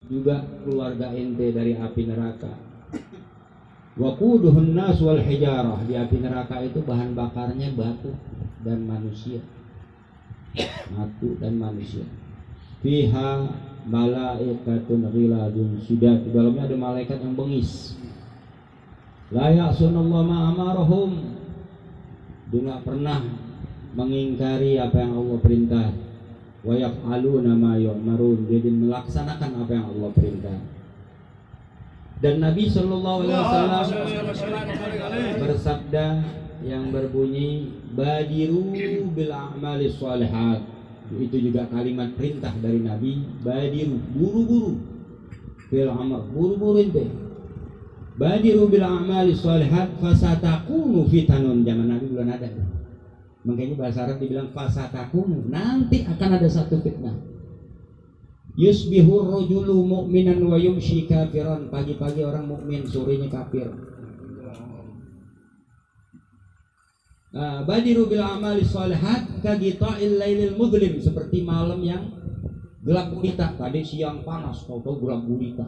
juga keluarga ente dari api neraka. Waquduhun nas wal hijarah, di api neraka itu bahan bakarnya batu dan manusia. Batu dan manusia. Fiha malaikatun ghiladun syidad, di dalamnya ada malaikat yang bengis. La ya'sunallaha ma amarahum, dia nggak pernah mengingkari apa yang Allah perintah. Wa yaf'aluna ma yu'marun, dia melaksanakan apa yang Allah perintah. Dan Nabi sallallahu alaihi wasallam bersabda yang berbunyi badiru bil a'mali shalihat. Itu juga kalimat perintah dari Nabi, badiru, buru-buru bil amal, buru-buru ente. Badiru bil a'mali shalihat fasatakunu fitanun, zaman Nabi belum ada. Makanya bahasa Arab dibilang fasatakunu, nanti akan ada satu fitnah. Yusbihur rajulu mu'minan wa yumshi kafiran, pagi-pagi orang mukmin, sorenya kafir. Badiru bil amali shalihat kagita'il lailil mudlim, seperti malam yang gelap gulita. Tadi siang panas, tahu-tahu gelap gulita.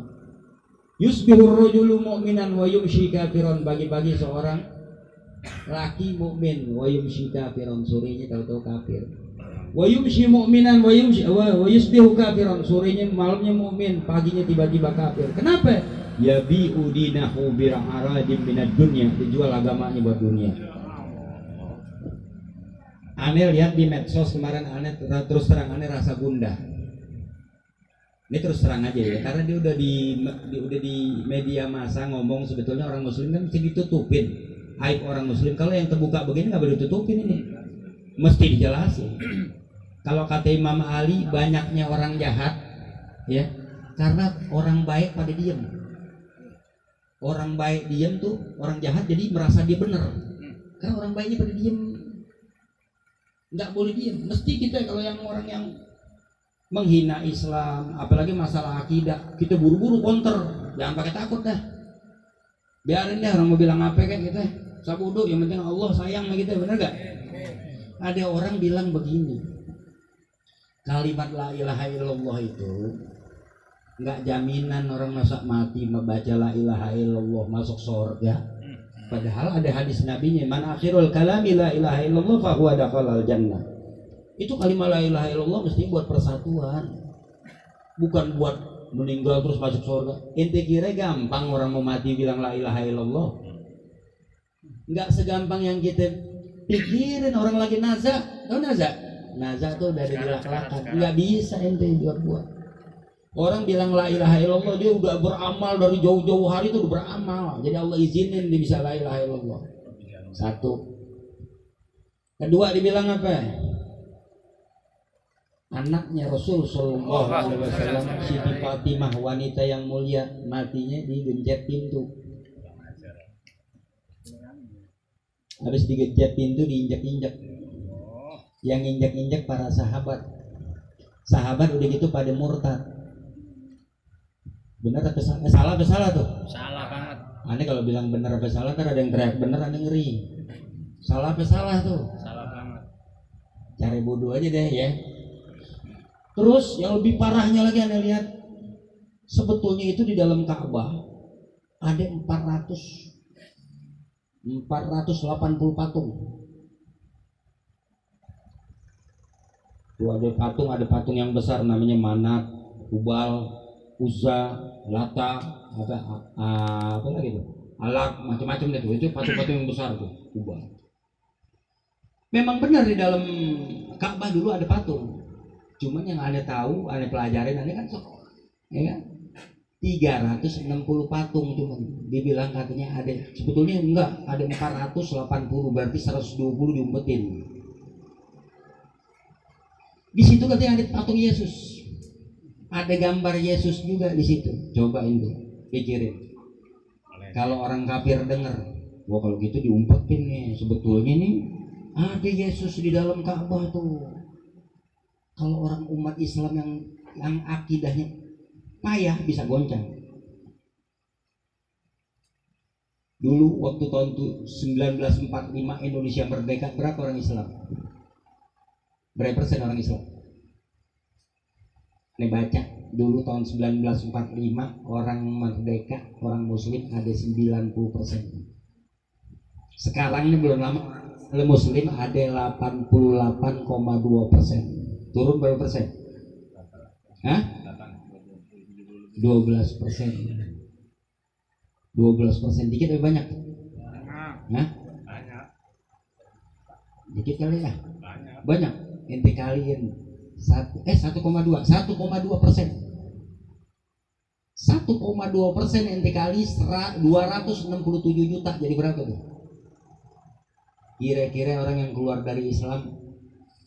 Yusbihur rajulu mu'minan wa yumshi kafiran, pagi-pagi seorang laki mukmin, wa yumshi kafiran, sorenya tahu-tahu kafir. Wa yumshi mu'minan wa yusbihu kafiran, sorenya malamnya mukmin, paginya tiba-tiba kafir. Kenapa? Yabi'u dinahu bir'aradin minad dunya, dijual agamanya buat dunia. Aneh lihat di medsos kemarin, aneh terus terang aneh rasa gundah. Ini terus terang aja ya, karena dia udah di media massa ngomong sebetulnya orang muslim kan mesti ditutupin aib orang muslim. Kalau yang terbuka begini nggak boleh ditutupin, ini mesti dijelasin. Kalau kata Imam Ali, banyaknya orang jahat ya karena orang baik pada diem. Orang baik diem tuh, orang jahat jadi merasa dia benar. Karena orang baiknya pada diem, nggak boleh diem. Mesti kita kalau yang orang yang menghina Islam, apalagi masalah akidah, kita buru-buru counter. Jangan pakai takut dah. Biarin deh orang mau bilang apa kayak kita. Sabudu, yang penting Allah sayang sama kita, bener gak? Ada orang bilang begini, kalimat la ilaha illallah itu nggak jaminan orang masa mati membaca la ilaha illallah masuk surga. Padahal ada hadis nabinya, man akhirul kalami la ilaha illallah fa huwa dakhalal jannah. Itu kalimat la ilaha illallah mesti buat persatuan, bukan buat meninggal terus masuk surga. Ente kira gampang orang mau mati bilang la ilaha illallah? Nggak segampang yang kita pikirin. Orang lagi naza, tahu naza? Naza tuh dari dilak-lakan, nggak bisa ente buat. Orang bilang la ilaha illallah, dia udah beramal dari jauh-jauh hari itu udah beramal. Jadi Allah izinin dia bisa la ilaha illallah. Satu. Kedua dibilang apa? Anaknya Rasul Sallallahu Alaihi Wasallam, Siti Fatimah, wanita yang mulia, matinya digencet pintu. Habis digencet pintu, diinjak-injak. Yang injak-injak para sahabat. Sahabat udah gitu pada murtad. Benar atau salah? Salah atau salah tuh? Salah banget. Aneh kalau bilang benar atau salah, ntar ada yang teriak benar, ada yang ngeri. Salah atau salah tuh? Salah banget. Cari bodoh aja deh ya. Terus yang lebih parahnya lagi Anda lihat, sebetulnya itu di dalam Ka'bah ada 480 patung. Tuh ada patung yang besar namanya Manat, Hubal, Uzza, Lata, apa lagi tuh? Alak, macam-macam deh tuh. Itu patung-patung yang besar tuh, Hubal. Memang benar di dalam Ka'bah dulu ada patung. Cuman yang Anda tahu, Anda pelajarin, Anda kan sekolah, ya kan? 360 patung cuman dibilang katanya ada, sebetulnya enggak, ada 480, berarti 120 diumpetin. Di situ katanya ada patung Yesus, ada gambar Yesus juga di situ. Coba ini pikirin, kalau orang kafir dengar, wah kalau gitu diumpetin nih, sebetulnya nih ada Yesus di dalam Ka'bah tuh. Kalau orang umat Islam yang akidahnya payah bisa goncang. Dulu waktu tahun 1945 Indonesia merdeka, berapa orang Islam? Berapa persen orang Islam? Ini baca Dulu tahun 1945 orang merdeka, orang muslim ada 90%. Sekarang ini belum lama muslim ada 88,2%. Turun berapa persen? Hah? 12%. 12% dikit atau banyak? Hah? Dikit kali ya? Banyak. Ente kaliin 1,2%. 1,2% ente kali 267 juta, jadi berapa tuh? Kira-kira orang yang keluar dari Islam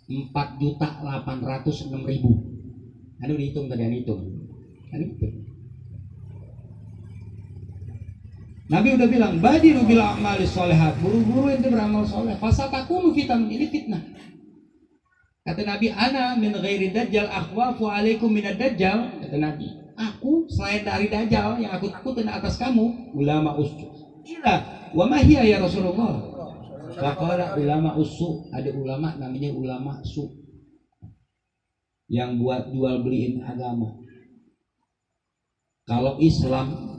4.806.000. Anu dihitung tadi, hitung. Nabi udah bilang, badiru bil a'malis sholihat, buru-buru ente beramal soleh. Fasatakunu fitnah, ini fitnah. Kata Nabi, ana min ghairi dajjal akhwafu alaikum minad dajjal. Kata Nabi, aku selain dari dajjal yang aku takutin atas kamu ulama usu. Ila wa ma hiya ya Rasulullah? Faqala ulama usu, ada ulama namanya ulama su yang buat jual beliin agama. Kalau Islam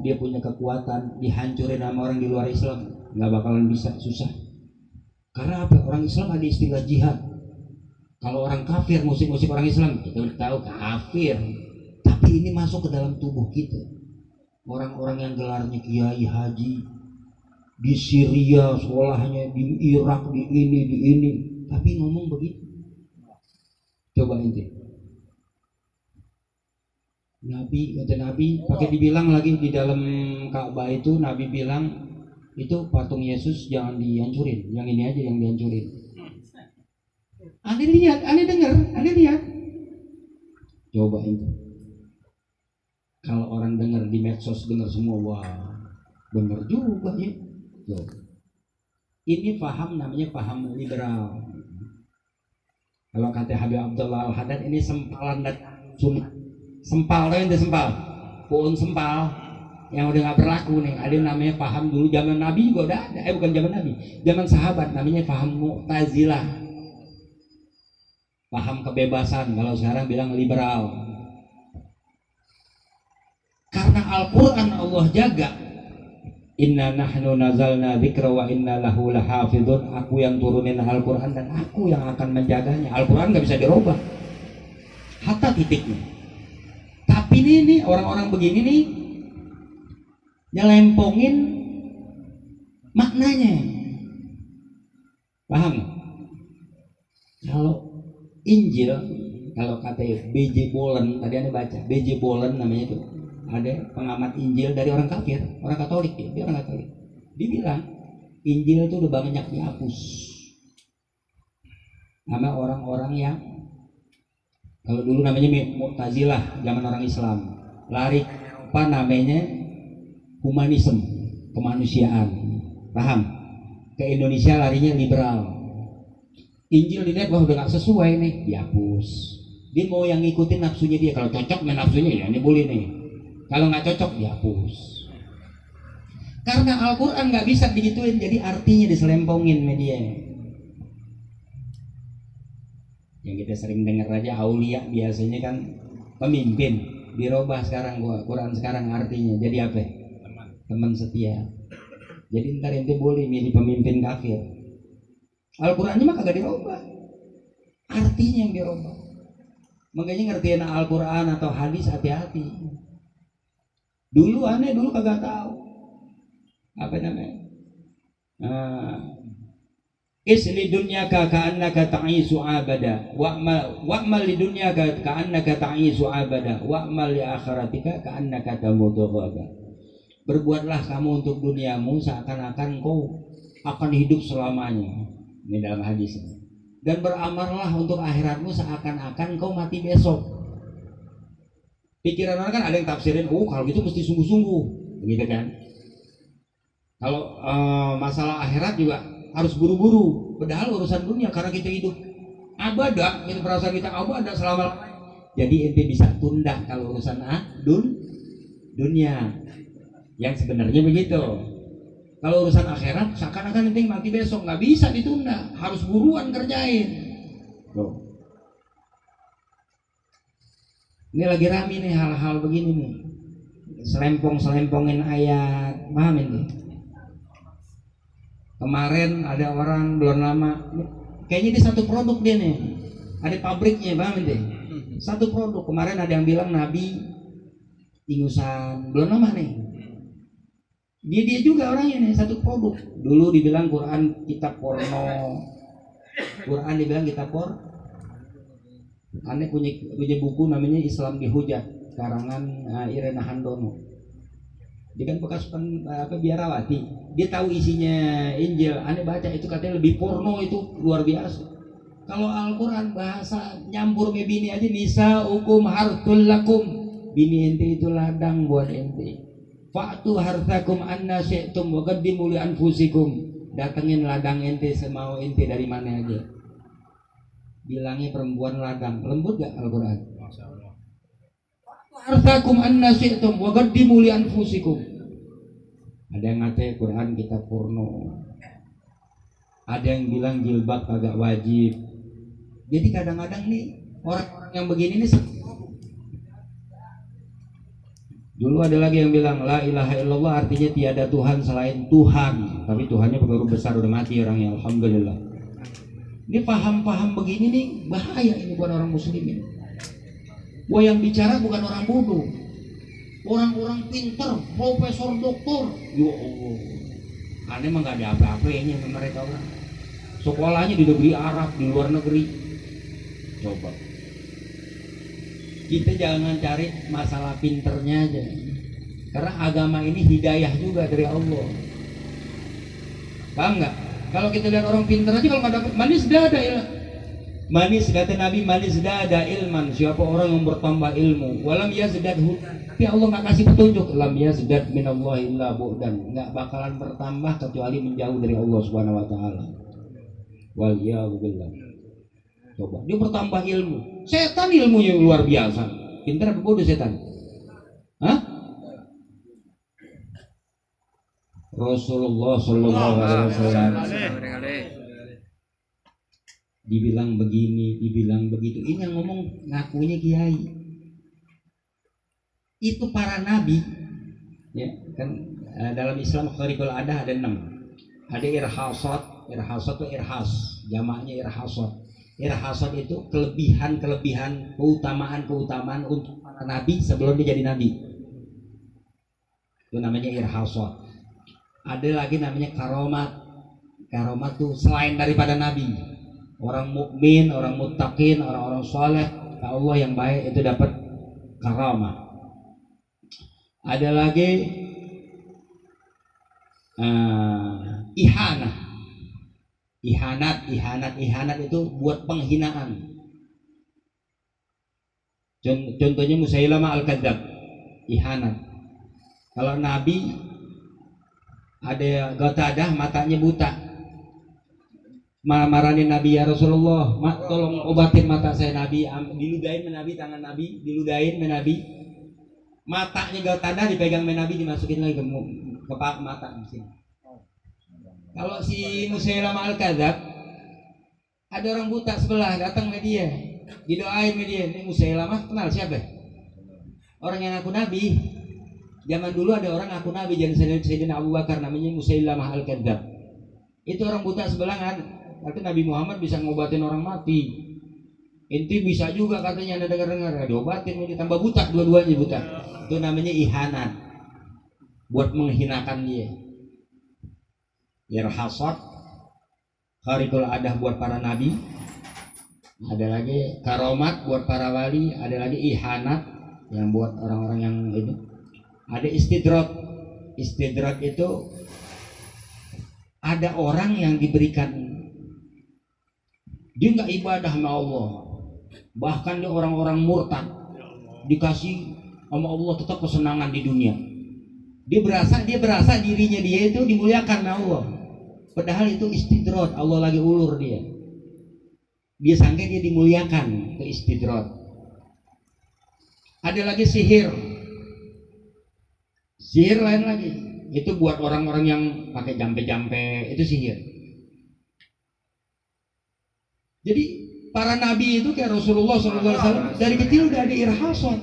dia punya kekuatan, dihancurin sama orang di luar Islam nggak bakalan bisa, susah. Karena apa? Orang Islam ada istilah jihad. Kalau orang kafir musik-musik orang Islam, kita udah tahu kafir. Tapi ini masuk ke dalam tubuh kita. Orang-orang yang gelarnya kiai haji di Syria, sekolahnya di Irak, di ini, tapi ngomong begitu. Coba ente. Kata Nabi, pakai dibilang lagi di dalam Ka'bah itu, Nabi bilang itu patung Yesus jangan dihancurin, yang ini aja yang dihancurin. Anda lihat, Anda dengar, Anda lihat. Coba itu. Kalau orang dengar di medsos, dengar semua, wah, benar juga ya. Coba. Ini paham namanya paham liberal. Kalau kata Habib Abdullah Al-Haddad, ini sempalan dan sunnah. Sempal, kan itu sempal. Pohon sempal yang udah nggak berlaku nih. Ada namanya paham dulu zaman Nabi juga udah ada. Bukan zaman Nabi, zaman sahabat, namanya paham Mu'tazilah. Paham kebebasan, kalau sekarang bilang liberal. Karena Al-Quran Allah jaga. Inna nahnu nazalna dzikra wa inna lahu lahafidun. Aku yang turunin Al-Quran dan aku yang akan menjaganya. Al-Quran gak bisa dirubah hatta titiknya. Tapi ini orang-orang begini nih nyelempongin maknanya. Paham? Kalau Injil, kalau kata B.J. Bolen, tadi Anda baca B.J. Bolen namanya itu, ada pengamat Injil dari orang kafir, orang Katolik, dia orang Katolik. Dia bilang Injil itu udah banyak dihapus sama orang-orang yang kalau dulu namanya Mu'tazilah, zaman orang Islam, lari apa namanya humanisme, kemanusiaan, paham? Ke Indonesia larinya liberal. Injil dilihat, wah udah gak sesuai nih, dihapus. Dia mau yang ngikutin nafsunya dia. Kalau cocok main nafsunya ya ini boleh nih. Kalau nggak cocok dihapus. Karena Al-Quran nggak bisa digituin, jadi artinya diselempongin media. Yang kita sering dengar aja aulia biasanya kan pemimpin, dirubah sekarang Quran sekarang artinya jadi apa? Teman setia. Jadi ntar ente boleh milih pemimpin kafir. Al-Qurannya mah kagak dirubah, artinya yang dirubah. Makanya ngertiin Al-Quran atau hadis hati-hati. Dulu kagak tahu apa namanya. Isli dunyaka ka'annaka ta'isu abada wa'mal li dunyaka ka'annaka ta'isu abada wa'mal li akhiratika ka'annaka tamutu ghada. Berbuatlah kamu untuk duniamu seakan-akan kau akan hidup selamanya. Ini dalam hadis. Dan beramallah untuk akhiratmu seakan-akan kau mati besok. Pikiran orang kan ada yang tafsirin, kalau gitu mesti sungguh-sungguh, begitu kan? Kalau masalah akhirat juga harus buru-buru. Padahal urusan dunia karena kita hidup abada, kita perasaan kita abada selama. Jadi ente bisa tunda kalau urusan dunia. Yang sebenarnya begitu. Kalau urusan akhirat seakan-akan ente mati besok, nggak bisa ditunda, harus buruan kerjain. Loh. Ini lagi rame nih hal-hal begini nih, selempongin ayat, paham ini? Kemarin ada orang belum lama, kayaknya di satu produk dia nih, ada pabriknya, paham ini? Satu produk. Kemarin ada yang bilang Nabi ingusan, belum lama nih. Dia juga orangnya nih, satu produk. Dulu dibilang Quran kitab porno, Quran dibilang kitab porno. Aneh punya buku namanya Islam Dihujat, karangan Irena Handono. Dia kan bekas biarawati. Dia tahu isinya Injil. Aneh baca itu katanya lebih porno, itu luar biasa. Kalau Al-Quran bahasa nyampur ke bini aja, nisa hukum hartul lakum. Bini ente itu ladang buat ente. Fa'tu hartakum anna syi'tum wa qaddimu li anfusikum. Datengin ladang ente semau ente dari mana aja. Bilangnya perempuan ladang, lembut gak Al-Quran? Hartakum anna syi'tum wa qaddimu li anfusikum. Ada yang ngatain Quran kita porno. Ada yang bilang jilbab agak wajib. Jadi kadang-kadang nih orang-orang yang begini nih. Dulu ada lagi yang bilang la ilaha illallah artinya tiada Tuhan selain Tuhan. Tapi Tuhannya pengaruh besar, udah mati orangnya, alhamdulillah. Ini paham-paham begini nih bahaya ini buat orang muslimin. Wah, yang bicara bukan orang bodoh, orang-orang pinter, profesor, doktor. Ya Allah, aneh mah nggak ada apa-apanya sama mereka orang. Sekolahnya di negeri Arab, di luar negeri. Coba kita jangan cari masalah pinternya aja, karena agama ini hidayah juga dari Allah. Paham nggak? Kalau kita lihat orang pintar aja, kalau nggak dapat manis dada ya. Manis kata Nabi, manis dada ilman. Siapa orang yang bertambah ilmu, walam yazdad hudan. Tapi Allah nggak kasih petunjuk. Lam yazdad minallahi illa bu'dan. Nggak bakalan bertambah kecuali menjauh dari Allah Subhanahu Wa Taala. Waliyadu billah. Coba dia bertambah ilmu. Setan ilmunya luar biasa. Pintar apa bodoh setan? Hah? Rasulullah Sallallahu Alaihi Wasallam dibilang begini, dibilang begitu. Ini yang ngomong ngakunya kiai. Itu para nabi, ya kan. Dalam Islam kharikul ada 6. Ada irhasat itu irhas, jamaknya irhasat. Irhasat itu kelebihan, keutamaan untuk para nabi sebelum dia jadi nabi. Itu namanya irhasat. Ada lagi namanya karomat. Karomat tuh selain daripada nabi. Orang mukmin, orang muttaqin, orang-orang soleh, Allah yang baik itu dapat karamah. Ada lagi ihanah. Ihanat itu buat penghinaan. Contohnya Musailamah al-Kadzdzab. Ihanat. Kalau nabi ada Qatadah matanya buta, marahin Nabi, ya Rasulullah, tolong obatin mata saya. Nabi diludahin Nabi, tangan Nabi diludahin Nabi, matanya Qatadah dipegang Nabi, dimasukin lagi ke mata di sini. Kalau si Musailamah al-Kadzdzab, ada orang buta sebelah datang ke dia, didoain ke dia. Ini Musailamah kenal siapa? Orang yang ngaku Nabi. Zaman dulu ada orang ngaku Nabi, jadi Sayyidina Abu Bakar, namanya Musailamah al-Kadzdzab. Itu orang buta sebelah kan. Tapi Nabi Muhammad bisa ngobatin orang mati. Inti bisa juga katanya, ada dengar-dengar, diobatin, ditambah buta, dua-duanya buta. Itu namanya ihanat, buat menghinakan dia. Irhasat, kharikul adah buat para nabi. Ada lagi karomat buat para wali. Ada lagi ihanat yang buat orang-orang yang itu. Ada istidrat. Istidrat itu ada orang yang diberikan, dia nggak ibadah sama Allah, bahkan dia orang-orang murtad, dikasih sama Allah tetap kesenangan di dunia. Dia berasa dirinya dia itu dimuliakan sama Allah, padahal itu istidrat. Allah lagi ulur dia sangka dia dimuliakan, ke istidrat. Ada lagi sihir lain lagi, itu buat orang-orang yang pakai jampe-jampe, itu sihir. Jadi Para nabi itu kayak Rasulullah SAW dari kecil udah ada irhasat.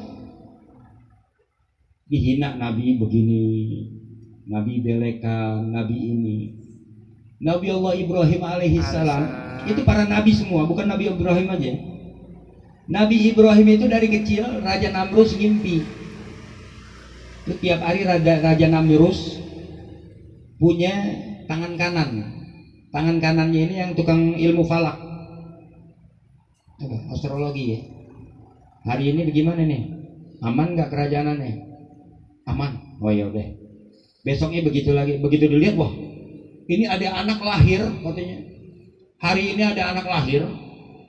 Dihina nabi begini, nabi belekan, nabi ini. Nabi Allah Ibrahim alaihissalam itu para nabi semua, bukan Nabi Ibrahim aja. Nabi Ibrahim itu dari kecil Raja Namrus ngimpi. Itu tiap hari Raja Namrus punya tangan kanan. Tangan kanannya ini yang tukang ilmu falak, astrologi ya. Hari ini bagaimana nih? Aman nggak kerajaannya? Aman. Oh ya udah. Besoknya begitu lagi, begitu dilihat, wah ini ada anak lahir katanya. Hari ini ada anak lahir,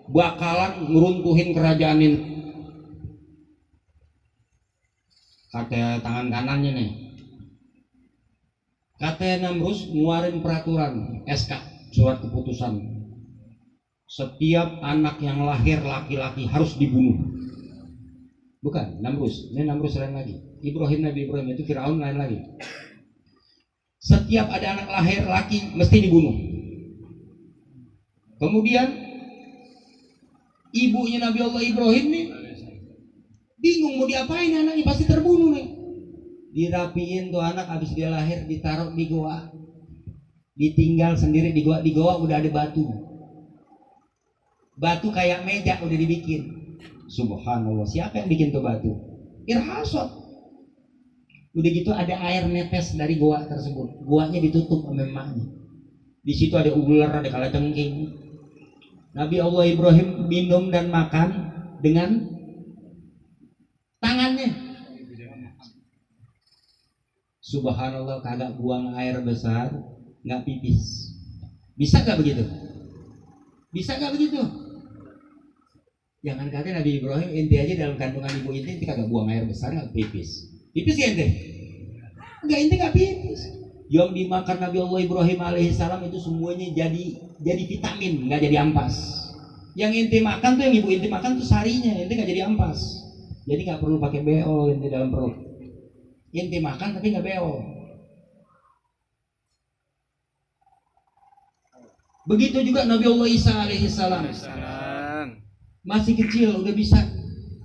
bakalan ngeruntuhin kerajaan ini. Kata tangan kanannya nih. Kata Namrus ngeluarin peraturan SK, surat keputusan. Setiap anak yang lahir laki-laki harus dibunuh. Bukan Namrus, ini Namrus lain lagi. Nabi Ibrahim itu Firaun lain lagi. Setiap ada anak lahir laki mesti dibunuh. Kemudian ibunya Nabi Allah Ibrahim nih bingung mau diapain anaknya, pasti terbunuh nih. Dirapiin tuh anak, habis dia lahir ditaruh di goa, ditinggal sendiri di goa udah ada batu kayak meja udah dibikin. Subhanallah, siapa yang bikin tuh batu? Irhasat. Udah gitu ada air netes dari goa tersebut, goanya ditutup sama emaknya. Di situ ada ular, ada kalajengking. Nabi Allah Ibrahim minum dan makan dengan tangannya. Subhanallah, kagak buang air besar, nggak pipis. Bisa nggak begitu? Bisa nggak begitu? Jangan kata Nabi Ibrahim, inti aja dalam kandungan ibu inti kagak buang air besar, nggak pipis. Pipis ya ente? Enggak, inti nggak pipis. Yang dimakan Nabi Allah Ibrahim alaihissalam itu semuanya jadi vitamin, nggak jadi ampas. Yang inti makan tuh, yang ibu inti makan tuh sarinya, inti nggak jadi ampas. Jadi nggak perlu pakai beol inti dalam perut. Inti makan tapi nggak beol. Begitu juga Nabi Allah Isa alaihissalam. Masih kecil udah bisa.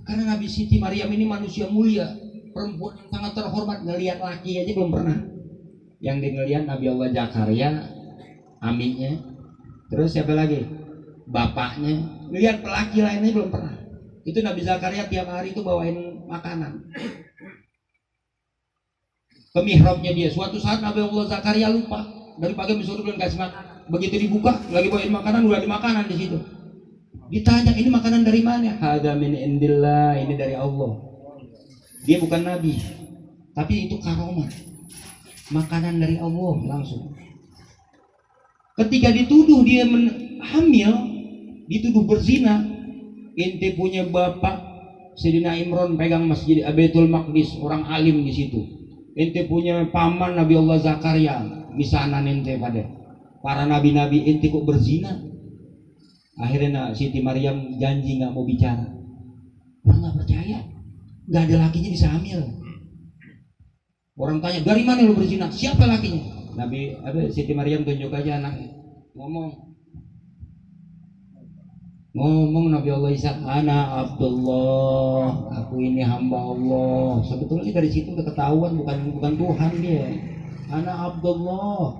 Karena Nabi Siti Maryam ini manusia mulia, perempuan yang sangat terhormat, ngelihat laki aja belum pernah. Yang dia ngelihat Nabi Allah Zakaria, aminnya. Terus siapa lagi? Bapaknya. Lihat pelaki lainnya belum pernah. Itu Nabi Zakaria tiap hari itu bawain makanan ke mihrabnya dia. Suatu saat Nabi Allah Zakaria lupa, dari pagi disuruh belum kasih makan. Begitu dibuka lagi bawain makanan, udah ada makanan di situ. Ditanya, ini makanan dari mana? Hada min indillah, ini dari Allah. Dia bukan nabi, tapi itu karomah, makanan dari Allah langsung. Ketika dituduh dia hamil, dituduh berzina, inti punya bapak Sayyidina Imran pegang masjid Baitul Maqdis, orang alim di situ. Inti punya paman Nabi Allah Zakaria, misanan inti pada para nabi-nabi, inti kok berzina. Akhirnya Siti Maryam janji nggak mau bicara. Orang nggak percaya, nggak ada lakinya bisa hamil. Orang tanya, dari mana lu berzina? Siapa lakinya? Siti Maryam tunjuk aja anaknya. Ngomong Nabi Allah Isa, ana Abdullah, aku ini hamba Allah. Sebetulnya dari situ udah ketahuan bukan Tuhan dia. Ana Abdullah,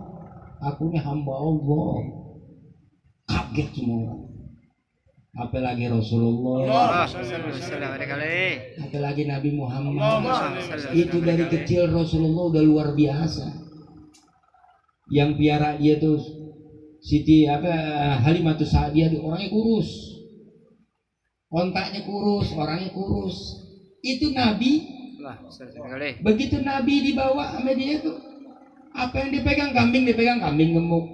aku ini hamba Allah. Kaget semua. Apalagi Rasulullah, apalagi Nabi Muhammad. Itu dari kecil Rasulullah udah luar biasa. Yang piara dia tuh Siti Halimatus Sa'diyah, orangnya kurus, ontaknya kurus, orangnya kurus. Itu Nabi. Begitu Nabi dibawa sama dia tuh, apa yang dipegang kambing gemuk.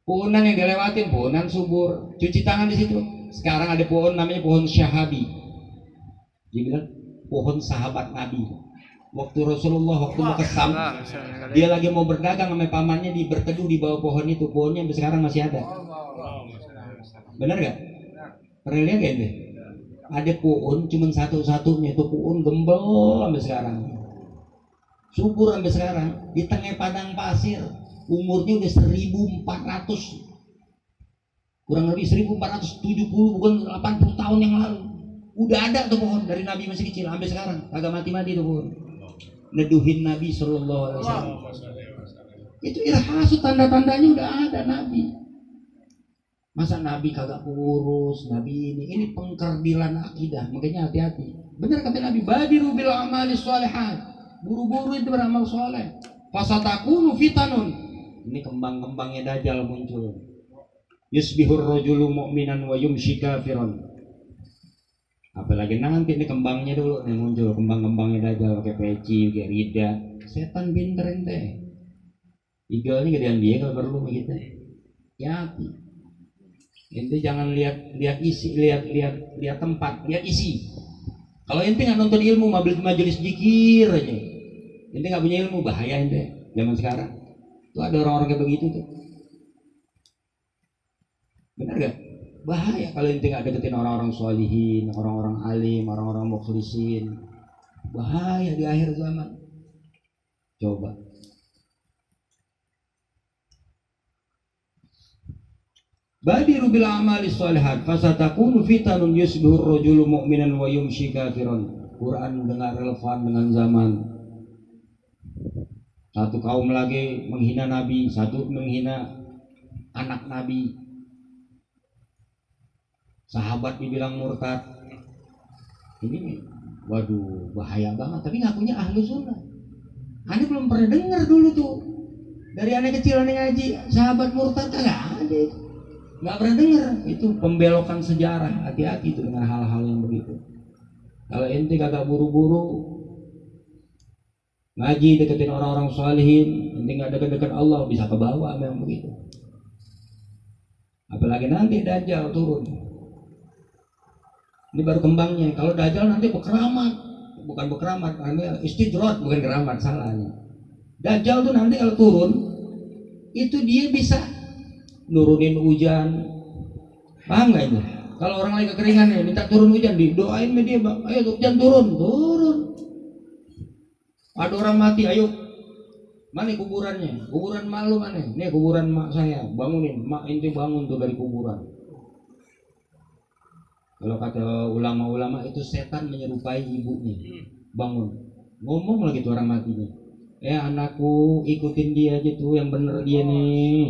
Pohonan yang dilewatin, pohonan subur, cuci tangan di situ. Sekarang ada pohon namanya pohon syahabi. Dia bilang pohon sahabat Nabi. Waktu Rasulullah mau ke Sam, dia lagi mau berdagang sama pamannya, berteduh di bawah pohon itu. Pohonnya sampai sekarang masih ada. Benar gak? Pernah lihat gak ini? Ada pohon cuma satu-satunya, itu pohon gembel sampai sekarang, subur sampai sekarang, di tengah padang pasir. Umurnya udah 1400. kurang lebih 1470 bukan 80 tahun yang lalu. Udah ada tuh pohon dari Nabi masih kecil sampai sekarang, kagak mati-mati tuh pohon. Neduhin Nabi sallallahu alaihi wasallam. Itu irhasu, tanda-tandanya udah ada Nabi. Masa Nabi kagak urus, Nabi ini pengkerdilan akidah, makanya hati-hati. Benar kata Nabi, badiru bil amali sholihat, buru-buru itu beramal soleh. Fasatakunu fitanun, ini kembang-kembangnya Dajjal muncul. Yusbihur rajulu mu'minan wa yumshi kafiran. Apalagi nanti ini kembangnya dulu nih muncul, kembang-kembangnya Dajjal pakai peci, pakai rida. Setan pinter ente. Igalnya gedean dia kalau perlu begitu. Hati. Ente jangan lihat isi, lihat tempat, lihat isi. Kalau ente nggak nonton ilmu, majelis zikir aja, ente nggak punya ilmu, bahaya ente. Zaman sekarang tuh ada orang-orang kayak begitu tuh. Benar gak? Bahaya kalau ente nggak deketin orang-orang sholihin, orang-orang alim, orang-orang mukhlisin. Bahaya di akhir zaman. Coba. Badiru bil amali sholihat fasatakunu fitanun yusbihur rajulu mu'minan wa yumshi kafiran. Quran dengan relevan dengan zaman. Satu kaum lagi menghina Nabi, satu menghina anak Nabi. Sahabat dibilang murtad. Ini waduh bahaya banget, tapi ngakunya ahlu sunnah. Ane belum pernah dengar dulu tuh. Dari anak kecil ane ngaji, sahabat murtad kagak ada. Nggak pernah dengar. Itu pembelokan sejarah. Hati-hati itu dengan hal-hal yang begitu. Kalau ente kagak buru-buru ngaji, deketin orang-orang sholihin, ente nggak deket-deket Allah, bisa ke bawah memang begitu. Apalagi nanti Dajjal turun. Ini baru kembangnya. Kalau Dajjal nanti berkeramat, bukan berkeramat, karena istidrot, bukan keramat, salahnya. Dajjal tuh nanti kalau turun, itu dia bisa nurunin hujan. Paham gak itu? Kalau orang lagi kekeringan ya, minta turun hujan, didoain media, ayo hujan turun. Ada orang mati, ayo mana kuburannya? Kuburan mak lu mana? Nih kuburan mak saya, bangunin. Mak inti bangun tuh dari kuburan. Kalau kata ulama-ulama itu setan menyerupai ibunya. Bangun. Ngomong lagi tuh orang matinya. Anakku ikutin dia aja tuh, yang bener dia nih.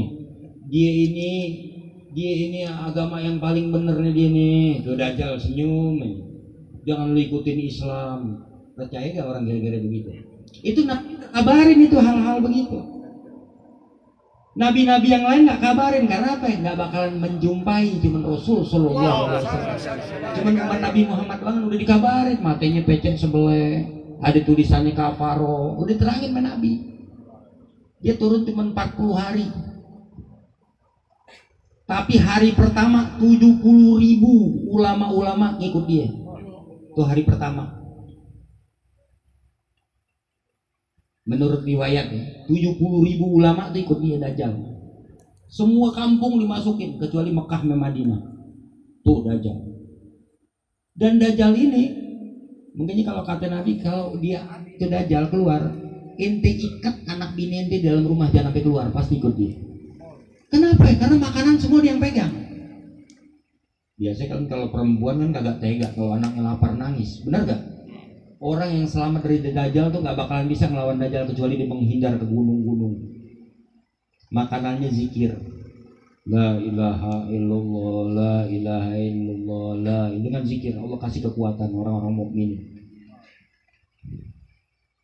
Dia ini agama yang paling bener nih dia nih. Tuh Dajjal senyum. Jangan lu ikutin Islam. Percaya gak orang gara-gara begitu? Itu Nabi kabarin itu hal-hal begitu. Nabi-nabi yang lain gak kabarin karena apa ya? Gak bakalan menjumpai cuman Rasul sallallahu alaihi wasallam. Cuman umat Nabi Muhammad banget udah dikabarin, matanya pecah sebelah, ada tulisannya kafaro, udah terangin sama Nabi. Dia turun cuma 40 hari. Tapi hari pertama 70.000 ulama-ulama ngikut dia. Itu hari pertama. Menurut riwayat ya, 70.000 ulama itu ikut dia Dajjal. Semua kampung dimasukin kecuali Mekah dan Madinah. Tuh Dajjal. Dan Dajjal ini, mungkin kalau kata Nabi, kalau dia itu Dajjal keluar, ente ikat anak bini ente dalam rumah, jangan sampai keluar, pasti ikut dia. Kenapa? Karena makanan semua dia yang pegang. Biasanya kan kalau perempuan kan kagak tega kalau anaknya lapar nangis, benar gak? Orang yang selamat dari Dajjal tuh gak bakalan bisa ngelawan Dajjal kecuali dia menghindar ke gunung-gunung. Makanannya zikir. La ilaha illallah, la ilaha illallah, la. Ini kan zikir. Allah kasih kekuatan orang-orang mukmin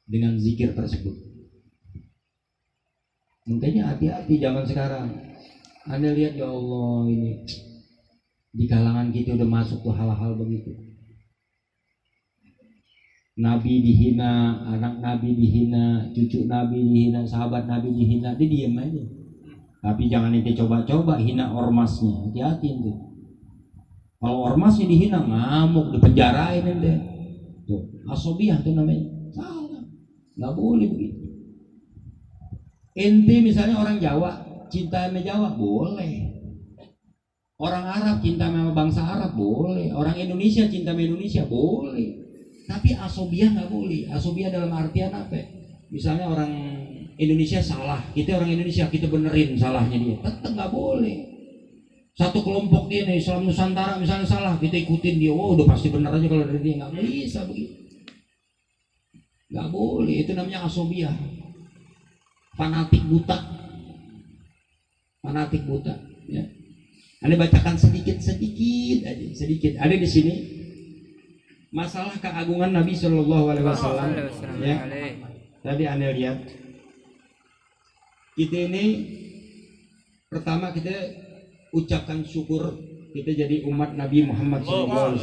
dengan zikir tersebut. Makanya hati-hati zaman sekarang. Anda lihat ya Allah, ini di kalangan kita udah masuk tuh hal-hal begitu. Nabi dihina, anak Nabi dihina, cucu Nabi dihina, sahabat Nabi dihina, dia diam aja. Tapi jangan ente coba-coba hina ormasnya, hati-hati ente. Kalau ormasnya dihina, ngamuk, dipenjarain ente. Tuh, asobiah tuh namanya. Salah, nggak boleh begitu. Ente misalnya orang Jawa, cinta sama Jawa boleh. Orang Arab cinta sama bangsa Arab boleh. Orang Indonesia cinta sama Indonesia boleh. Tapi asobiah nggak boleh. Asobiah dalam artian apa? Misalnya orang Indonesia salah, kita orang Indonesia kita benerin salahnya dia, tetap nggak boleh. Satu kelompok dia nih Islam Nusantara misalnya salah, kita ikutin dia, oh udah pasti benar aja kalau dari dia. Nggak bisa begitu, nggak boleh. Itu namanya asobiah, fanatik buta, fanatik buta. Ya. Anda bacakan sedikit aja, sedikit. Ada di sini masalah keagungan Nabi Shallallahu Alaihi Wasallam. Ya. Tadi Anda lihat, kita ini pertama kita ucapkan syukur kita jadi umat Nabi Muhammad SAW,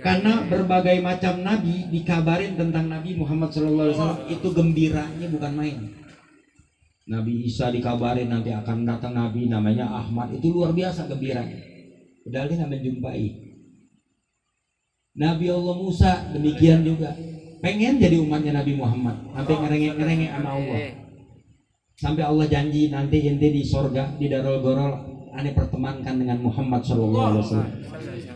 karena berbagai macam nabi dikabarin tentang Nabi Muhammad SAW itu gembiranya bukan main. Nabi Isa dikabarin nanti akan datang nabi namanya Ahmad, itu luar biasa gembiranya, padahal dia nggak menjumpai. Nabi Allah Musa demikian juga, pengen jadi umatnya Nabi Muhammad, sampai ngerengek sama Allah. Sampai Allah janji nanti ente di sorga di Darul Gorol ane pertemankan dengan Muhammad SAW.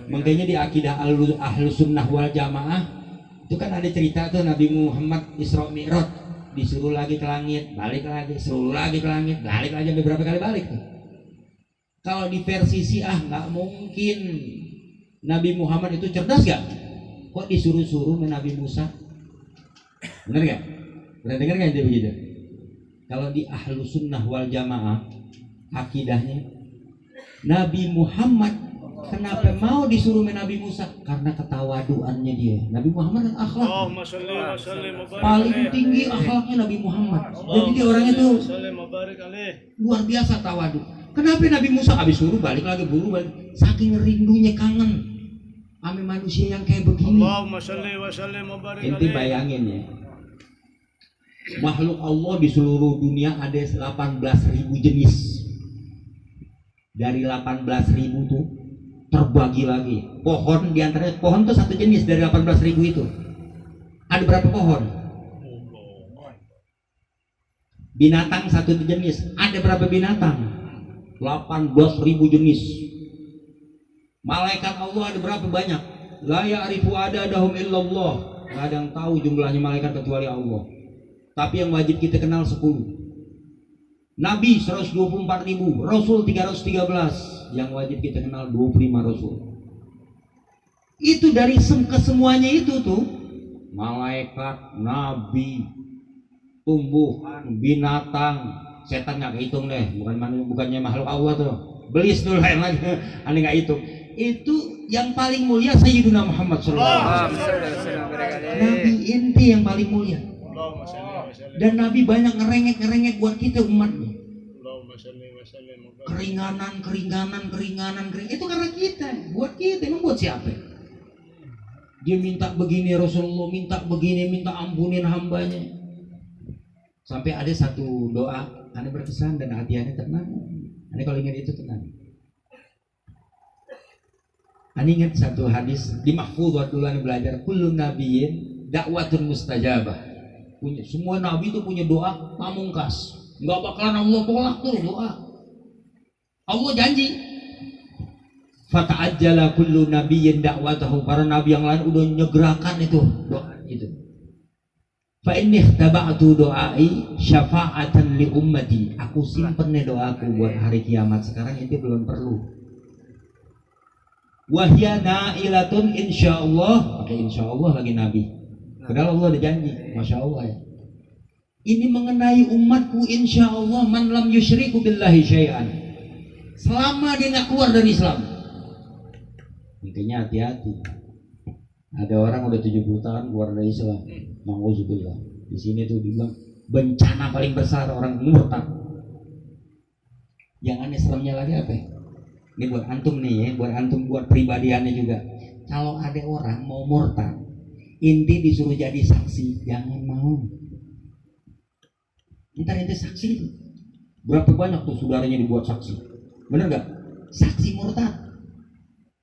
Makanya di akidah Ahlus Sunnah wal Jamaah itu kan ada cerita tuh Nabi Muhammad Isra Mi'raj, disuruh lagi ke langit, balik lagi, suruh lagi ke langit, balik lagi, beberapa kali balik tuh. Kalau di versi Syiah nggak mungkin. Nabi Muhammad itu cerdas gak? Kok disuruh-suruh sama Nabi Musa? Bener gak? Pernah dengar gak itu begitu? Kalau di Ahlus Sunnah wal Jamaah akidahnya Nabi Muhammad kenapa mau disuruh sama Nabi Musa? Karena ketawaduannya dia. Nabi Muhammad kan akhlak paling tinggi, akhlaknya Nabi Muhammad. Jadi dia orangnya tuh luar biasa tawadu. Kenapa Nabi Musa habis suruh balik lagi, buru balik, saking rindunya, kangen sama manusia yang kayak begini. Inti bayangin ya, makhluk Allah di seluruh dunia ada 18.000 jenis. Dari 18.000 tuh terbagi lagi. Pohon diantaranya, pohon tuh satu jenis dari 18.000 itu. Ada berapa pohon? Binatang satu jenis. Ada berapa binatang? 18.000 jenis. Malaikat Allah ada berapa banyak? La ya'rifu adadahum illallah. Gak ada yang tahu jumlahnya malaikat kecuali Allah. Tapi yang wajib kita kenal 10. Nabi 124.000, Rasul 313. Yang wajib kita kenal 25 Rasul. Itu dari kesemuanya itu tuh, malaikat, nabi, tumbuhan, binatang, setan nggak kehitung deh, bukannya makhluk Allah tuh, belis dulu lain lagi, aneh nggak hitung. Itu yang paling mulia Sayyiduna Muhammad SAW. Nabi inti yang paling mulia. Dan Nabi banyak ngerengek buat kita umatnya. Keringanan. Itu karena kita, buat kita, emang buat siapa? Dia minta begini, Rasulullah minta begini, minta ampunin hambanya. Sampai ada satu doa, Anda berkesan dan hati Anda tenang. Anda kalau ingat itu tenang. Anda ingat satu hadis di Mahfudz dulu Anda belajar, kullu nabiyyin da'watun mustajabah. Semua nabi itu punya doa pamungkas, nggak bakalan Allah tolak tuh doa. Allah janji. Fata'ajjala kullu nabiyyin da'watahu. Para nabi yang lain udah nyegerakan itu doa itu. Fa inni ikhtaba'tu doai syafa'atan li ummati. Aku simpen nih doaku buat hari kiamat. Sekarang itu belum perlu. Wahya na'ilatun insyaallah. Oke, insyaallah lagi nabi. Padahal Allah ada janji. Masya Allah ya. Ini mengenai umatku insyaallah, man lam yusyriku billahi syai'an. Selama dia nggak keluar dari Islam. Intinya hati-hati. Ada orang udah 70 tahun keluar dari Islam. Mauzubillah. Di sini tuh bilang bencana paling besar orang murtad. Yang aneh seremnya lagi apa ya? Ini buat antum nih ya, buat antum, buat pribadiannya juga. Kalau ada orang mau murtad, inti disuruh jadi saksi, jangan mau. Ntar inti saksi itu. Berapa banyak tuh saudaranya dibuat saksi? Bener gak? Saksi murtad.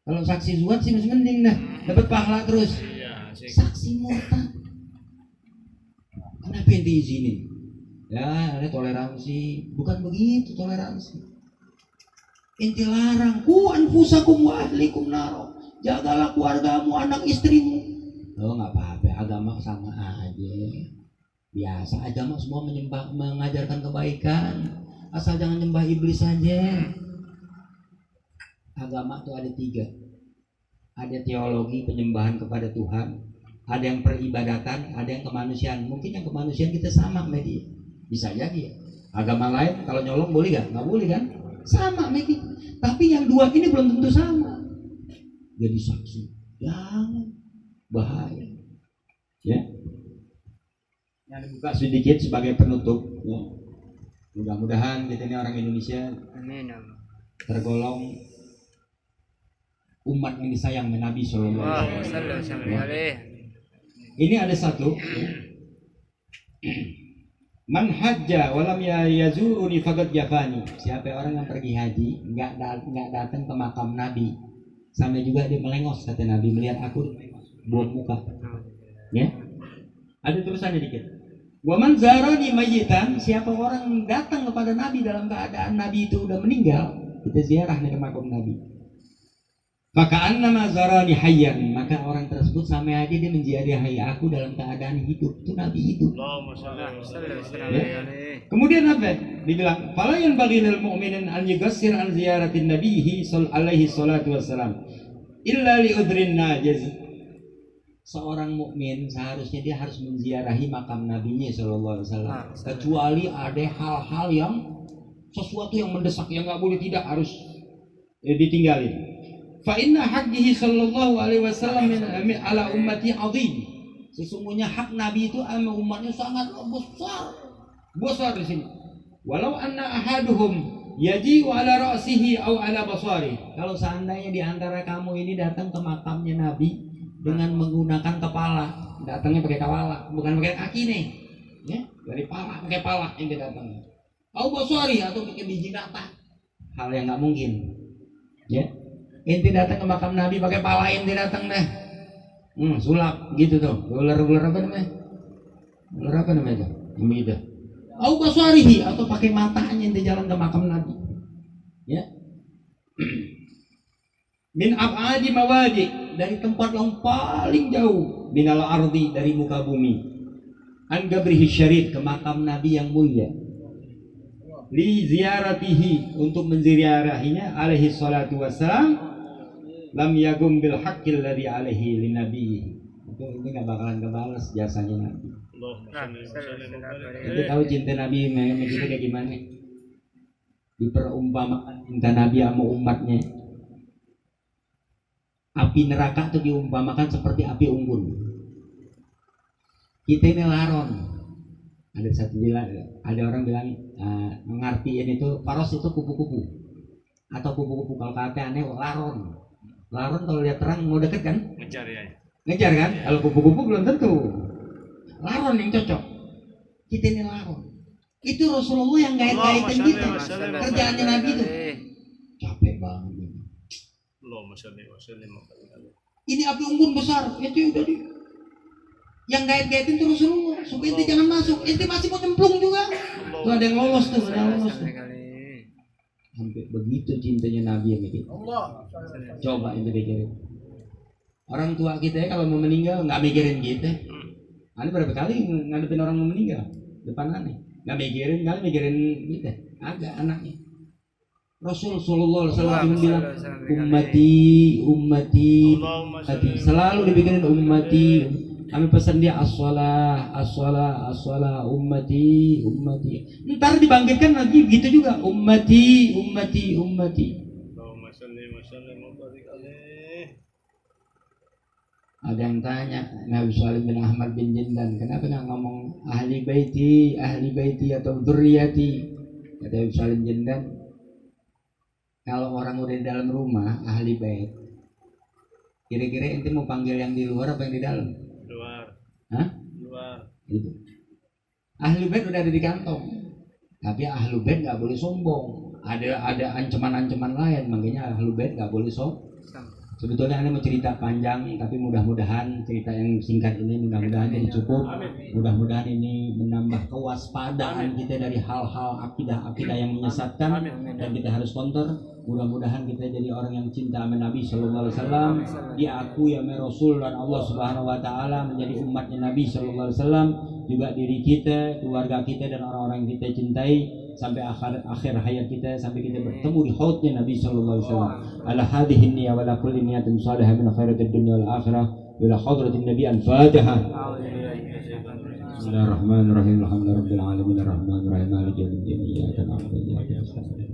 Kalau saksi zuhad sih masih mending dah, dapat pahala terus. Saksi murtad. Kenapa yang diizinin? Ya, ada toleransi. Bukan begitu toleransi. Inti larang, ku anfusakum wa ahlikum naro. Jagalah keluargamu, anak istrimu. Oh, nggak apa-apa, agama sama aja. Biasa, agama semua mengajarkan kebaikan. Asal jangan nyembah iblis saja. agama tuh ada 3. Ada teologi penyembahan kepada Tuhan, ada yang peribadatan, ada yang kemanusiaan. Mungkin yang kemanusiaan kita sama sama dia. Bisa jadi ya. Agama lain kalau nyolong boleh gak? Nggak boleh kan? Sama sama kita. Tapi yang 2 ini belum tentu sama. Jadi saksi. Jangan. Bahaya. Ya. Yang dibuka sedikit sebagai penutup. Ya. Mudah-mudahan kita ini orang Indonesia tergolong umat yang disayang Nabi Sallallahu Alaihi Wasallam. Ini ada satu. Man hajja walam yazuruni faqad jafani. Siapa orang yang pergi haji nggak datang ke makam Nabi, sama juga dia melengos, kata Nabi, melihat aku buang muka. Ya. Ada tulisannya dikit. Wa man zarani mayyitan, siapa orang yang datang kepada Nabi dalam keadaan Nabi itu udah meninggal, kita ziarah ke makam Nabi. Faka'annama zarani hayyan, maka orang tersebut sama aja dia menziarahi aku dalam keadaan hidup. Itu Nabi hidup. Ya. Kemudian apa? Dibilang, fala yanbaghi lil mu'minin an yugassir an ziyaratin nabiyhi alaihi salatu wassalam illa li udrin najiz. Seorang mukmin seharusnya dia harus menziarahi makam Nabinya sallallahu alaihi wasallam, kecuali ada hal-hal yang sesuatu yang mendesak yang nggak boleh, tidak harus ditinggalin. Fa inna haqqihi sallallahu alaihi wasallam ala ummati azim. Sesungguhnya hak Nabi itu sama umatnya sangat besar di sini. Walau anna ahaduhum yaji ala ra'sihi aw ala basari. Kalau seandainya di antara kamu ini datang ke makamnya Nabi dengan menggunakan kepala, datangnya pakai kepala, bukan pakai kaki nih. Ya, dari pala, pakai pala yang dia datang. Aw basari, atau pakai biji nata. Hal yang enggak mungkin. Ya. Inti datang ke makam Nabi pakai pala, inti datang deh. Sulap gitu tuh. Ular apa namanya? Ular apa namanya itu? Begitu. Au basarihi, atau pakai matanya inti jalan ke makam Nabi. Ya. Min ab'adi mawadi, dari tempat yang paling jauh, minal ardi, dari muka bumi. An gabrihi syarif, ke makam Nabi yang mulia. Li ziaratihi, untuk menziarahinya alaihi salatu wassalam. Lam yagum bil haqqil ladzi alaihi lin nabi. Itu ini enggak bakalan kebalas jasanya Nabi. Itu tahu cinta Nabi sama kita kayak gimana? Diperumpamakan cinta Nabi sama umatnya. Api neraka itu diumpamakan seperti api unggun. Kita ini laron. Ada orang bilang mengartiin itu paros itu kupu-kupu atau kupu-kupu. Kalau kata aneh laron. Laron kalau lihat terang mau deket kan? Ngejar ya. Ngejar kan? Ya. Kalau kupu-kupu belum tentu. Laron yang cocok. Kita ini laron. Itu Rasulullah yang gait-gaitin kita. Kerjaannya Nabi itu. Capek banget. Ini api unggun besar. Itu udah di. Yang gait-gaitin itu Rasulullah. Supaya inti jangan masuk. Inti masih mau nyemplung juga. Tuh ada yang lolos tuh. Ada yang lolos tuh. Sampai begitu cintanya Nabi yang itu. Coba itu dikirim. Orang tua kita ya, kalau mau meninggal nggak mikirin kita. Aneh berapa kali ngadepin orang mau meninggal depan aneh, nggak mikirin kita. Agak anaknya. Rasul Sallallahu Alaihi Wasallam bilang ummati, selalu dipikirin ummati. Kami pesan dia as-shalah ummati. Ntar dibangkitkan lagi gitu juga ummati. Ada yang tanya Nabi Salim bin Ahmad bin Jindan, kenapa nggak ngomong ahli baiti atau dzurriyyati? Kata Nabi Salim Jindan, kalau orang udah di dalam rumah ahli bait, kira-kira ente mau panggil yang di luar apa yang di dalam? Luar. Gitu. Ahli bait udah ada di kantong, tapi ahli bait nggak boleh sombong. Ada ancaman-ancaman lain, makanya ahli bait nggak boleh sombong. Sebetulnya Anda mau cerita panjang, tapi mudah-mudahan cerita yang singkat ini mudah-mudahan jadi cukup. Mudah-mudahan ini menambah kewaspadaan kita dari hal-hal akidah yang menyesatkan dan kita harus counter. Mudah-mudahan kita jadi orang yang cinta sama Nabi Sallallahu Alaihi Wasallam, diakui sama Rasul dan Allah Subhanahu Wa Taala, menjadi umatnya Nabi Sallallahu Alaihi Wasallam. juga diri kita, keluarga kita dan orang-orang yang kita cintai sampai akhir hayat kita, sampai kita bertemu di haudnya Nabi sallallahu alaihi wasallam. Ala hadhihi niyyah wa la kulli niyatin salihah min khairatid dunya wal akhirah ila hadratin nabi al-fatihah. Bismillahirrahmanirrahim. Alhamdulillahirabbil alamin arrahmanir rahim maliki yaumiddin iyyaka na'budu wa iyyaka nasta'in.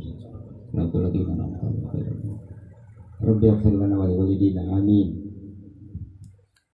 Rabbana an'amta 'alaihim. Rabbi ighfir lana wa li walidina amin.